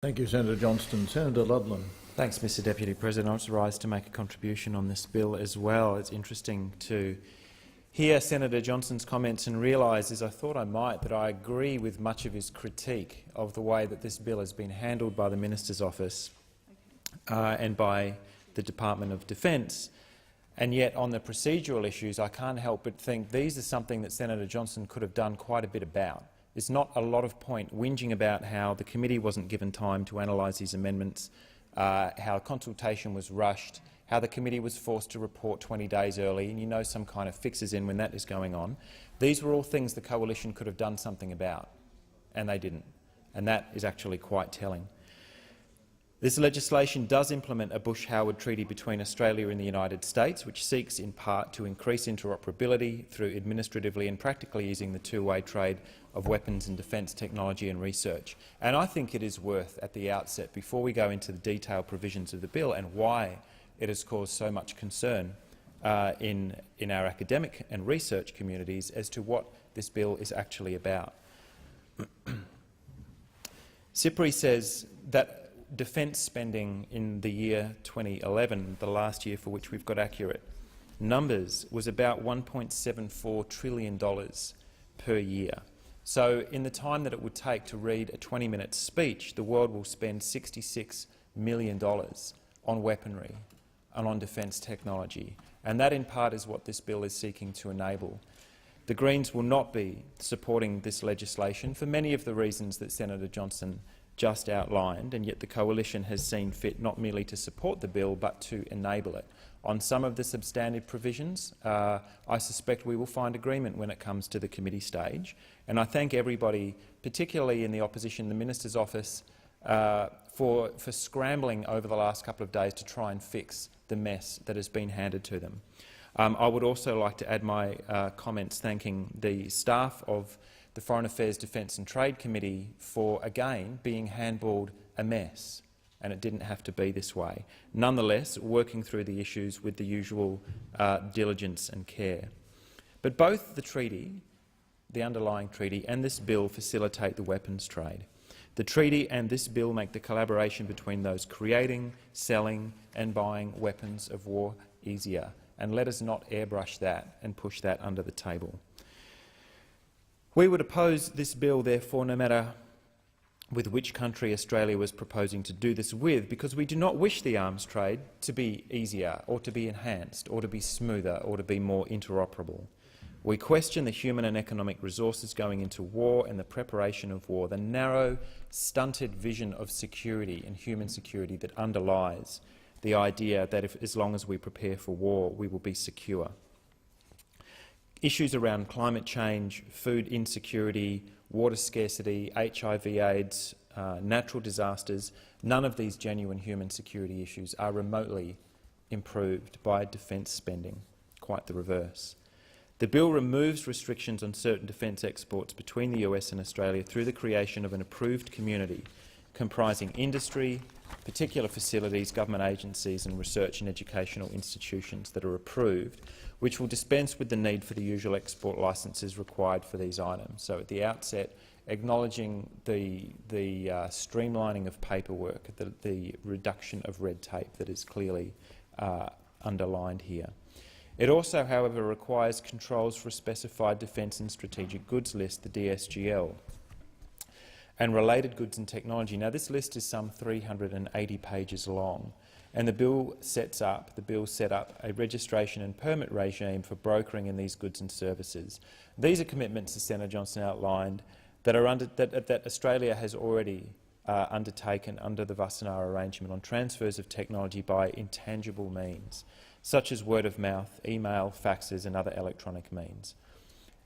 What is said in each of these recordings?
Thank you, Senator Johnston. Senator Ludlam. Thanks, Mr Deputy President. I was rise to make a contribution on this bill as well. It's interesting to hear Senator Johnston's comments and realise, as I thought I might, that I agree with much of his critique of the way that this bill has been handled by the Minister's office and by the Department of Defence. And yet, on the procedural issues, I can't help but think these are something that Senator Johnston could have done quite a bit about. There's not a lot of point whinging about how the committee wasn't given time to analyse these amendments, how consultation was rushed, how the committee was forced to report 20 days early, and you know some kind of fixes in when that is going on. These were all things the coalition could have done something about, and they didn't. And that is actually quite telling. This legislation does implement a Bush-Howard Treaty between Australia and the United States, which seeks in part to increase interoperability through administratively and practically using the two-way trade of weapons and defence technology and research. And I think it is worth, at the outset, before we go into the detailed provisions of the bill and why it has caused so much concern in our academic and research communities as to what this bill is actually about. CIPRI says that defence spending in the year 2011, the last year for which we've got accurate numbers, was about $1.74 trillion per year. So in the time that it would take to read a 20-minute speech, the world will spend $66 million on weaponry and on defence technology. And that, in part, is what this bill is seeking to enable. The Greens will not be supporting this legislation for many of the reasons that Senator Johnston just outlined, and yet the coalition has seen fit not merely to support the bill but to enable it. On some of the substantive provisions, I suspect we will find agreement when it comes to the committee stage, and I thank everybody, particularly in the opposition, the Minister's office, for scrambling over the last couple of days to try and fix the mess that has been handed to them. I would also like to add my comments thanking the staff of the Foreign Affairs, Defence and Trade Committee for, again, being handballed a mess, and it didn't have to be this way. Nonetheless, working through the issues with the usual diligence and care. But both the treaty, the underlying treaty, and this bill facilitate the weapons trade. The treaty and this bill make the collaboration between those creating, selling and buying weapons of war easier, and let us not airbrush that and push that under the table. We would oppose this bill, therefore, no matter with which country Australia was proposing to do this with, because we do not wish the arms trade to be easier or to be enhanced or to be smoother or to be more interoperable. We question the human and economic resources going into war and the preparation of war, the narrow, stunted vision of security and human security that underlies the idea that as long as we prepare for war, we will be secure. Issues around climate change, food insecurity, water scarcity, HIV/AIDS, natural disasters, none of these genuine human security issues are remotely improved by defence spending, quite the reverse. The bill removes restrictions on certain defence exports between the US and Australia through the creation of an approved community comprising industry, particular facilities, government agencies and research and educational institutions that are approved, which will dispense with the need for the usual export licences required for these items. So at the outset, acknowledging the streamlining of paperwork, the reduction of red tape that is clearly underlined here. It also, however, requires controls for a specified defence and strategic goods list, the DSGL, and related goods and technology. Now, this list is some 380 pages long, and the bill set up a registration and permit regime for brokering in these goods and services. These are commitments, as Senator Johnston outlined, that Australia has already undertaken under the Wassenaar arrangement on transfers of technology by intangible means, such as word of mouth, email, faxes and other electronic means.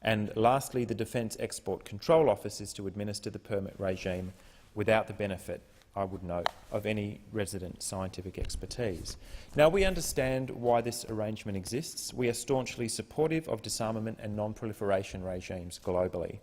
And lastly, the Defence Export Control Office is to administer the permit regime without the benefit, I would note, of any resident scientific expertise. Now, we understand why this arrangement exists. We are staunchly supportive of disarmament and non-proliferation regimes globally.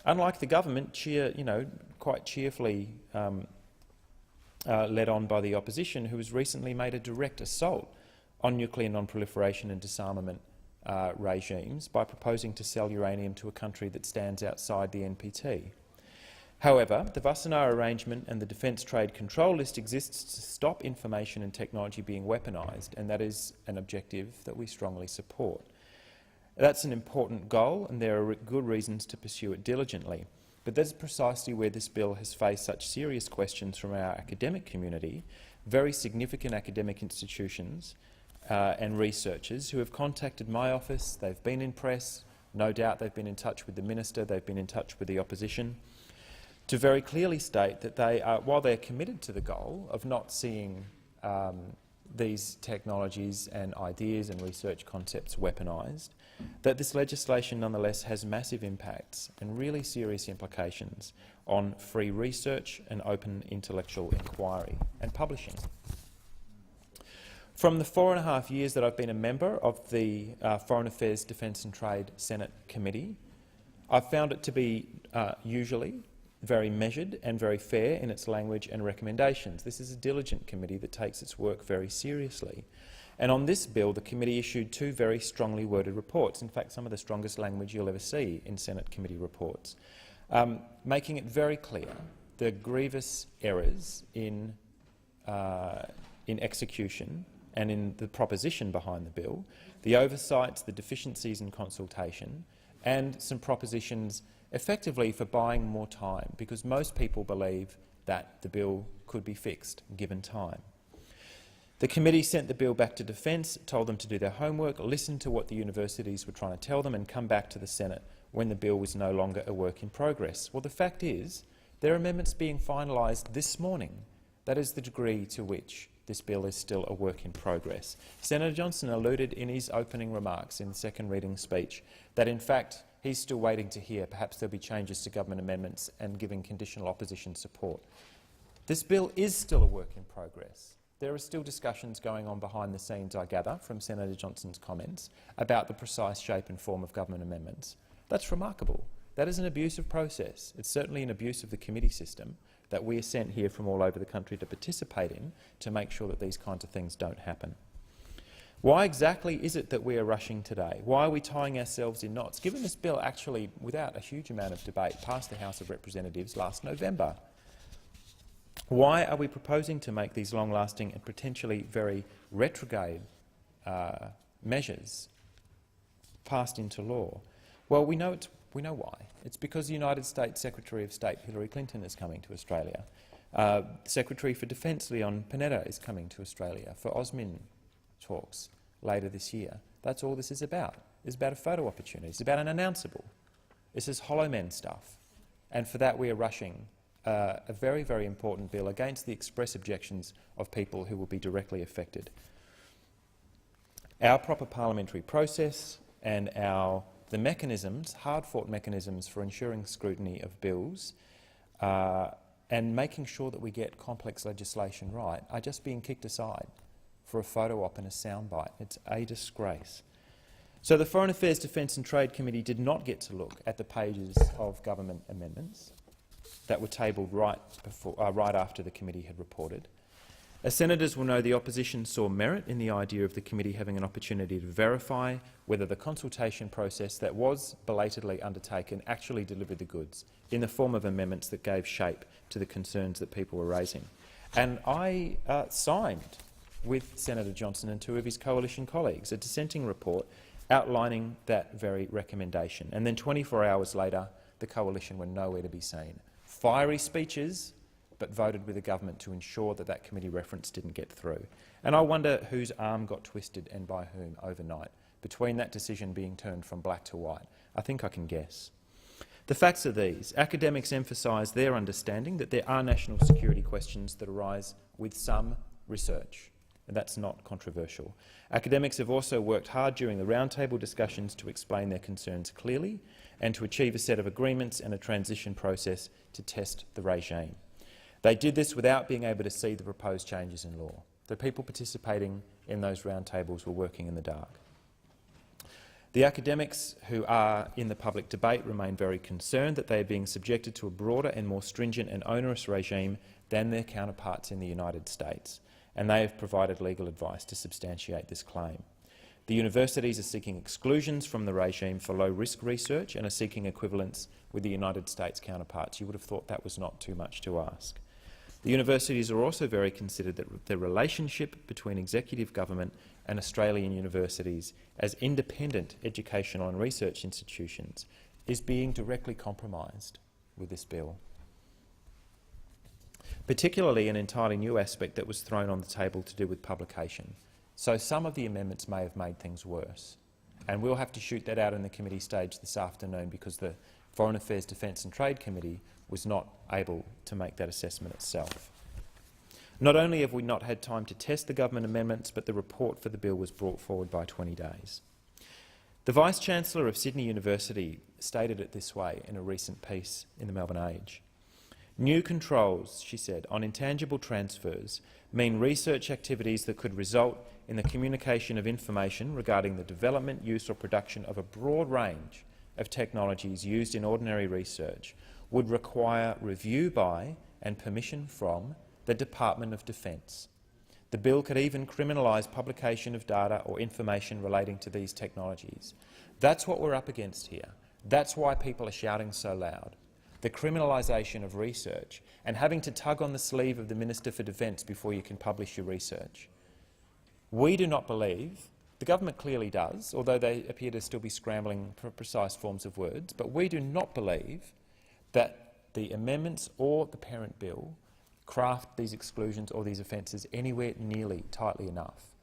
Unlike the government, quite cheerfully led on by the opposition, who has recently made a direct assault on nuclear non-proliferation and disarmament regimes by proposing to sell uranium to a country that stands outside the NPT. However, the Wassenaar Arrangement and the Defence Trade Control List exists to stop information and technology being weaponised, and that is an objective that we strongly support. That's an important goal, and there are good reasons to pursue it diligently. But that's precisely where this bill has faced such serious questions from our academic community, very significant academic institutions and researchers who have contacted my office. They've been in press. No doubt they've been in touch with the minister. They've been in touch with the opposition, to very clearly state that they are, while they're committed to the goal of not seeing these technologies and ideas and research concepts weaponised, that this legislation nonetheless has massive impacts and really serious implications on free research and open intellectual inquiry and publishing. From the 4.5 years that I've been a member of the Foreign Affairs, Defence and Trade Senate Committee, I've found it to be usually very measured and very fair in its language and recommendations. This is a diligent committee that takes its work very seriously. And on this bill, the committee issued 2 very strongly worded reports, in fact some of the strongest language you'll ever see in Senate committee reports, making it very clear the grievous errors in execution and in the proposition behind the bill, the oversights, the deficiencies in consultation, and some propositions effectively for buying more time, because most people believe that the bill could be fixed given time. The committee sent the bill back to Defence, told them to do their homework, listen to what the universities were trying to tell them and come back to the Senate when the bill was no longer a work in progress. Well, the fact is there are amendments being finalised this morning. That is the degree to which this bill is still a work in progress. Senator Johnston alluded in his opening remarks in the second reading speech that in fact he's still waiting to hear perhaps there'll be changes to government amendments and giving conditional opposition support. This bill is still a work in progress. There are still discussions going on behind the scenes, I gather, from Senator Johnston's comments about the precise shape and form of government amendments. That's remarkable. That is an abusive process. It's certainly an abuse of the committee system that we are sent here from all over the country to participate in to make sure that these kinds of things don't happen. Why exactly is it that we are rushing today? Why are we tying ourselves in knots, given this bill actually, without a huge amount of debate, passed the House of Representatives last November? Why are we proposing to make these long-lasting and potentially very retrograde measures passed into law? Well, we know why. It's because the United States Secretary of State Hillary Clinton is coming to Australia. Secretary for Defence Leon Panetta is coming to Australia for OSMIN talks later this year. That's all this is about. It's about a photo opportunity. It's about an announceable. This is hollow men stuff. And for that we are rushing a very, very important bill against the express objections of people who will be directly affected. Our proper parliamentary process and the mechanisms, hard-fought mechanisms for ensuring scrutiny of bills and making sure that we get complex legislation right are just being kicked aside for a photo op and a soundbite. It's a disgrace. So the Foreign Affairs, Defence and Trade Committee did not get to look at the pages of government amendments that were tabled right after the committee had reported. As senators will know, the opposition saw merit in the idea of the committee having an opportunity to verify whether the consultation process that was belatedly undertaken actually delivered the goods in the form of amendments that gave shape to the concerns that people were raising. And I signed with Senator Johnston and 2 of his coalition colleagues a dissenting report outlining that very recommendation. And then 24 hours later, the coalition were nowhere to be seen. Fiery speeches, but voted with the government to ensure that that committee reference didn't get through. And I wonder whose arm got twisted and by whom overnight, between that decision being turned from black to white. I think I can guess. The facts are these. Academics emphasise their understanding that there are national security questions that arise with some research, and that's not controversial. Academics have also worked hard during the roundtable discussions to explain their concerns clearly and to achieve a set of agreements and a transition process to test the regime. They did this without being able to see the proposed changes in law. The people participating in those roundtables were working in the dark. The academics who are in the public debate remain very concerned that they are being subjected to a broader and more stringent and onerous regime than their counterparts in the United States, and they have provided legal advice to substantiate this claim. The universities are seeking exclusions from the regime for low-risk research and are seeking equivalence with the United States counterparts. You would have thought that was not too much to ask. The universities are also very considered that the relationship between executive government and Australian universities as independent educational and research institutions is being directly compromised with this bill. Particularly an entirely new aspect that was thrown on the table to do with publication. So some of the amendments may have made things worse, and we'll have to shoot that out in the committee stage this afternoon because the Foreign Affairs, Defence and Trade Committee was not able to make that assessment itself. Not only have we not had time to test the government amendments, but the report for the bill was brought forward by 20 days. The Vice-Chancellor of Sydney University stated it this way in a recent piece in the Melbourne Age. New controls, she said, on intangible transfers mean research activities that could result in the communication of information regarding the development, use or production of a broad range of technologies used in ordinary research would require review by and permission from the Department of Defence. The bill could even criminalise publication of data or information relating to these technologies. That's what we're up against here. That's why people are shouting so loud. The criminalisation of research and having to tug on the sleeve of the Minister for Defence before you can publish your research. We do not believe, the government clearly does, although they appear to still be scrambling for precise forms of words, but we do not believe that the amendments or the parent bill craft these exclusions or these offences anywhere nearly tightly enough.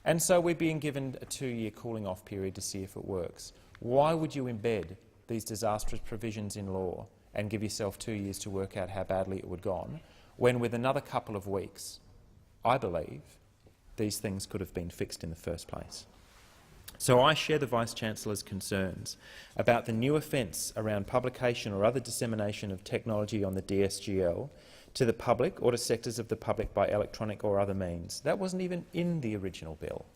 And so we're being given a 2-year cooling-off period to see if it works. Why would you embed these disastrous provisions in law and give yourself 2 years to work out how badly it would go on, when with another couple of weeks, I believe, these things could have been fixed in the first place? So I share the Vice-Chancellor's concerns about the new offence around publication or other dissemination of technology on the DSGL to the public or to sectors of the public by electronic or other means. That wasn't even in the original bill.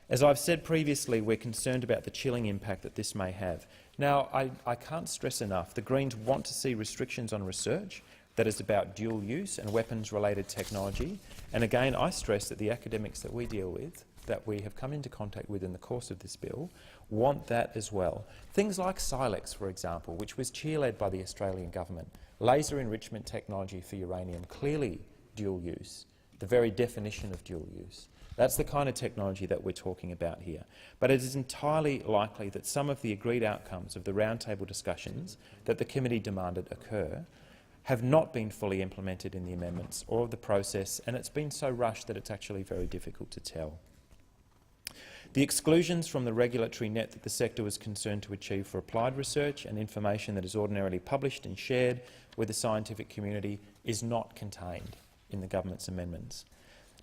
As I've said previously, we're concerned about the chilling impact that this may have. Now, I can't stress enough, the Greens want to see restrictions on research that is about dual use and weapons-related technology. And again, I stress that the academics that we deal with, that we have come into contact with in the course of this bill, want that as well. Things like Silex, for example, which was cheerled by the Australian government, laser enrichment technology for uranium, clearly dual use, the very definition of dual use. That's the kind of technology that we're talking about here. But it is entirely likely that some of the agreed outcomes of the roundtable discussions that the committee demanded occur have not been fully implemented in the amendments or of the process, and it's been so rushed that it's actually very difficult to tell. The exclusions from the regulatory net that the sector was concerned to achieve for applied research and information that is ordinarily published and shared with the scientific community is not contained in the government's amendments.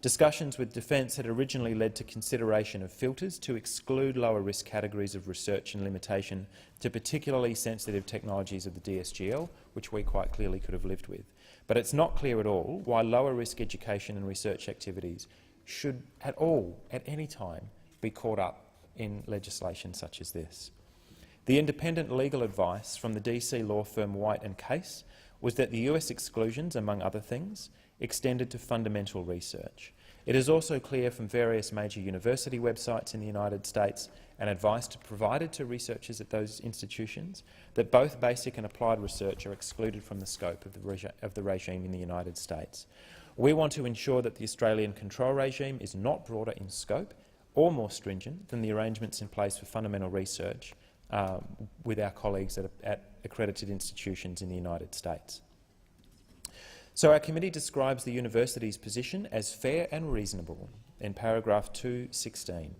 Discussions with Defence had originally led to consideration of filters to exclude lower-risk categories of research and limitation to particularly sensitive technologies of the DSGL, which we quite clearly could have lived with. But it's not clear at all why lower-risk education and research activities should at any time, be caught up in legislation such as this. The independent legal advice from the DC law firm White and Case was that the US exclusions, among other things, extended to fundamental research. It is also clear from various major university websites in the United States and advice provided to researchers at those institutions that both basic and applied research are excluded from the scope of the regime in the United States. We want to ensure that the Australian control regime is not broader in scope or more stringent than the arrangements in place for fundamental research with our colleagues at accredited institutions in the United States. So our committee describes the university's position as fair and reasonable in paragraph 216.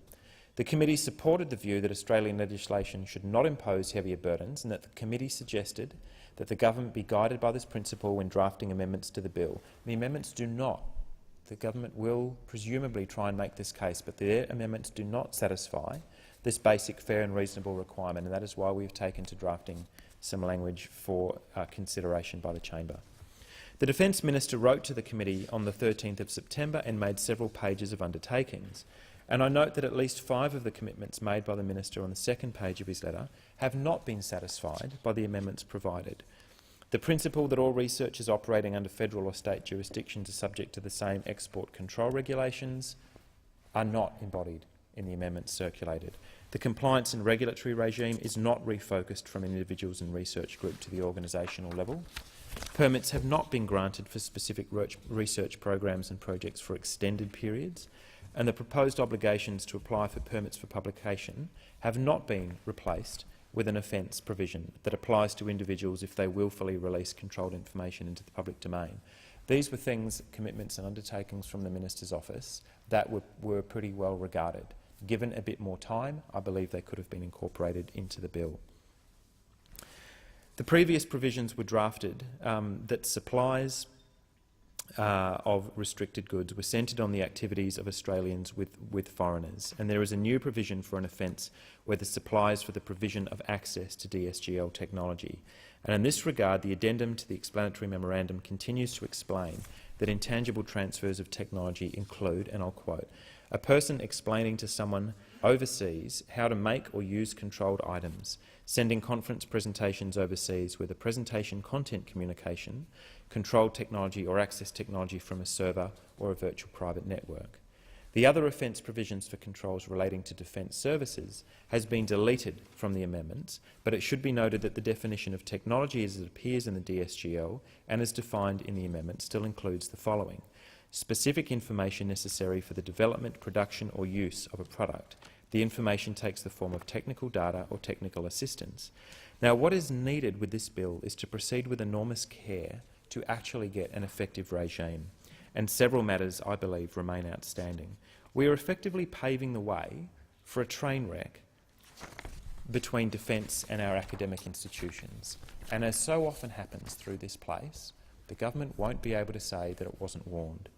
The committee supported the view that Australian legislation should not impose heavier burdens, and that the committee suggested that the government be guided by this principle when drafting amendments to the bill. The amendments do not. The government will presumably try and make this case, but their amendments do not satisfy this basic fair and reasonable requirement, and that is why we've taken to drafting some language for consideration by the chamber. The Defence Minister wrote to the committee on the 13th of September and made several pages of undertakings. And I note that at least 5 of the commitments made by the Minister on the second page of his letter have not been satisfied by the amendments provided. The principle that all researchers operating under federal or state jurisdictions are subject to the same export control regulations are not embodied in the amendments circulated. The compliance and regulatory regime is not refocused from an individuals and research group to the organisational level. Permits have not been granted for specific research programs and projects for extended periods, and the proposed obligations to apply for permits for publication have not been replaced with an offence provision that applies to individuals if they willfully release controlled information into the public domain. These were things, commitments and undertakings from the Minister's office that were pretty well regarded. Given a bit more time, I believe they could have been incorporated into the bill. The previous provisions were drafted that supplies of restricted goods were centred on the activities of Australians with foreigners, and there is a new provision for an offence where the supplies for the provision of access to DSGL technology. And in this regard, the addendum to the explanatory memorandum continues to explain that intangible transfers of technology include, and I'll quote, a person explaining to someone overseas how to make or use controlled items, sending conference presentations overseas where the presentation content communication, controlled technology or access technology from a server or a virtual private network. The other offence provisions for controls relating to defence services has been deleted from the amendments, but it should be noted that the definition of technology as it appears in the DSGL and as defined in the amendment still includes the following: specific information necessary for the development, production or use of a product. The information takes the form of technical data or technical assistance. Now, what is needed with this bill is to proceed with enormous care to actually get an effective regime, and several matters, I believe, remain outstanding. We are effectively paving the way for a train wreck between defence and our academic institutions. And as so often happens through this place, the government won't be able to say that it wasn't warned.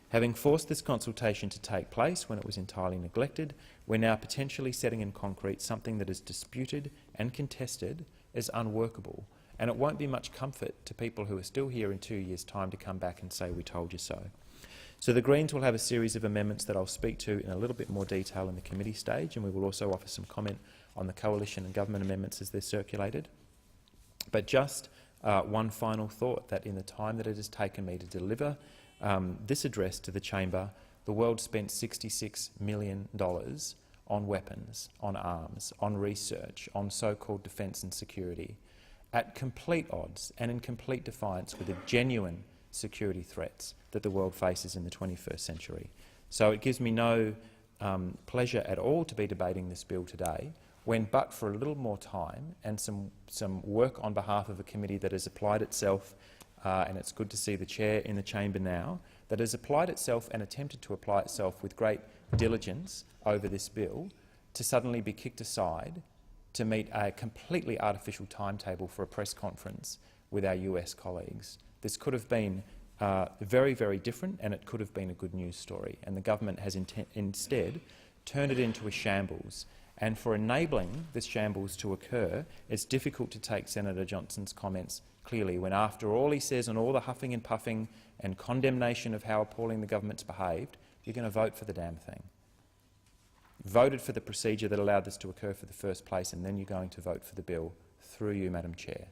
Having forced this consultation to take place when it was entirely neglected, we're now potentially setting in concrete something that is disputed and contested as unworkable, and it won't be much comfort to people who are still here in 2 years' time to come back and say, we told you so. So the Greens will have a series of amendments that I'll speak to in a little bit more detail in the committee stage, and we will also offer some comment on the coalition and government amendments as they're circulated. But just one final thought, that in the time that it has taken me to deliver this address to the chamber, the world spent $66 million on weapons, on arms, on research, on so-called defence and security, at complete odds and in complete defiance with the genuine security threats that the world faces in the 21st century. So it gives me no pleasure at all to be debating this bill today, when but for a little more time and some work on behalf of a committee that has applied itself, and it's good to see the chair in the chamber now, that has applied itself and attempted to apply itself with great diligence over this bill, to suddenly be kicked aside to meet a completely artificial timetable for a press conference with our US colleagues. This could have been very, very different, and it could have been a good news story. And the government has instead turned it into a shambles. And for enabling this shambles to occur, it's difficult to take Senator Johnston's comments clearly when, after all he says and all the huffing and puffing and condemnation of how appalling the government's behaved, you're going to vote for the damn thing. Voted for the procedure that allowed this to occur for the first place, and then you're going to vote for the bill through you, Madam Chair.